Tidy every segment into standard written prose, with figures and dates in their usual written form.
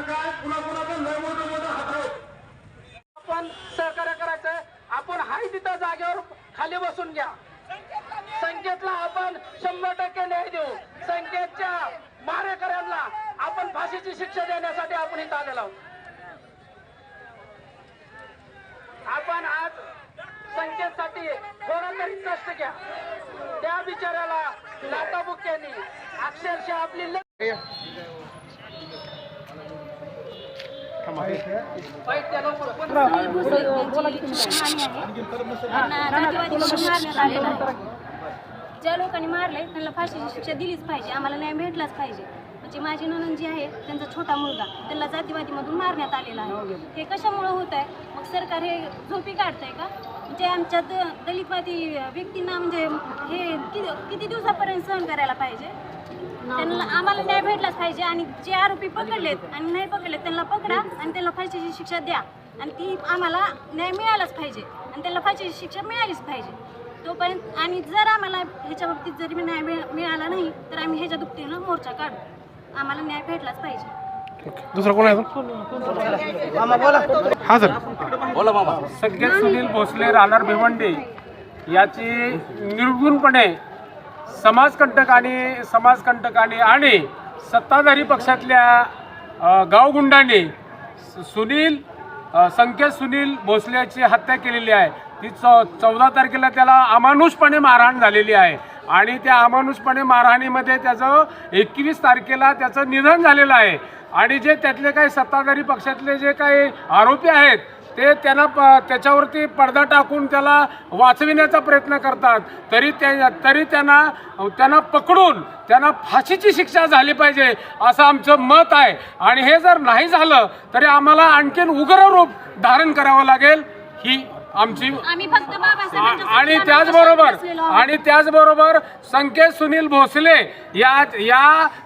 काय कुणाकुणाचं लय मोठं मोठं हात आपण सहकार्य करायचं। आपण हाय तिथं जागेवर खाली बसून घ्या। संकेतला आपण 100% न्याय देऊ। संकेतच्या मारेकऱ्यांना आपण फाशीची शिक्षा देण्यासाठी आपण इथं आलेलो आहोत। आपण आज संकेतसाठी थोडा तरी कष्ट घ्या। त्या बिचाऱ्याला लाथाबुक्क्यांनी अक्षरशः आपली ज्या लोकांनी मारले त्यांना फाशीची शिक्षा दिलीच पाहिजे। आम्हाला न्याय भेटलाच पाहिजे। म्हणजे माझी नणंद जी आहे त्यांचा छोटा मुलगा त्याला जातीवादीमधून मारण्यात आलेला आहे। हे कशामुळे होत आहे? मग सरकार हे झोपी काढतंय का? म्हणजे आमच्या दलितवादी व्यक्तींना म्हणजे हे किती दिवसापर्यंत सहन करायला पाहिजे? त्यांना आम्हाला न्याय भेटलाच पाहिजे। आणि जे आरोपी पकडलेत आणि नाही पकडलेत त्यांना पकडा आणि त्यांना फाशीची शिक्षा द्या। आणि ती आम्हाला न्याय मिळालाच पाहिजे आणि त्यांना फाशीची शिक्षा मिळालीच पाहिजे तोपर्यंत। आणि जर आम्हाला ह्याच्या बाबतीत जरी न्याय मिळाला नाही तर आम्ही ह्याच्या दुपटीनं मोर्चा काढू। आम्हाला न्याय भेटलाच पाहिजे। दुसरा कोण आहे? हा सर बोला मामा। संकेत सुनील भोसले राहणार भिवंडी याची निर्गुणपणे समाजकंटकांनी आणि सत्ताधारी पक्षातल्या गावगुंडांनी संकेत सुनील भोसलेची हत्या केलेली आहे। ती 14 तारखेला त्याला अमानुषपणे मारहाण झालेली आहे आणि त्या अमानुषपणे मारहाणीमध्ये त्याचं 21 तारखेला त्याचं निधन झालेलं आहे। आणि जे त्यातले काही सत्ताधारी पक्षातले जे काही आरोपी आहेत ते त्याच्यावरती पडदा टाकून त्याला वाचविण्याचा प्रयत्न करतात। तरी त्यांना पकडून त्यांना फाशीची शिक्षा झाली पाहिजे असं आमचं मत आहे। आणि हे जर नाही झालं तरी आम्हाला आणखीन उग्र रूप धारण करावं लागेल ही आमची। आणि त्याचबरोबर संकेत सुनील भोसले या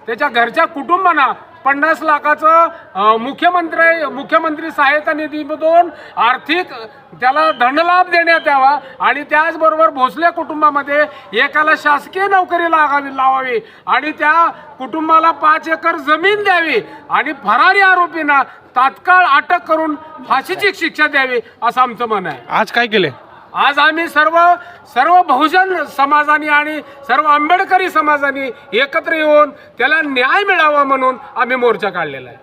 त्याच्या घरच्या कुटुंबांना 50 लाखाचं मुख्यमंत्री सहायता निधीमधून आर्थिक त्याला धनलाभ देण्यात यावा। आणि त्याचबरोबर भोसले कुटुंबामध्ये एकाला शासकीय नोकरी लावावी आणि त्या कुटुंबाला 5 एकर जमीन द्यावी आणि फरारी आरोपींना तात्काळ अटक करून फाशीची शिक्षा द्यावी असं आमचं म्हणणं आहे। आज काय केले? आज आम्ही सर्व बहुजन समाजाने आणि सर्व आंबेडकरी समाजाने एकत्र येऊन त्याला न्याय मिळावा म्हणून आम्ही मोर्चा काढलेला आहे।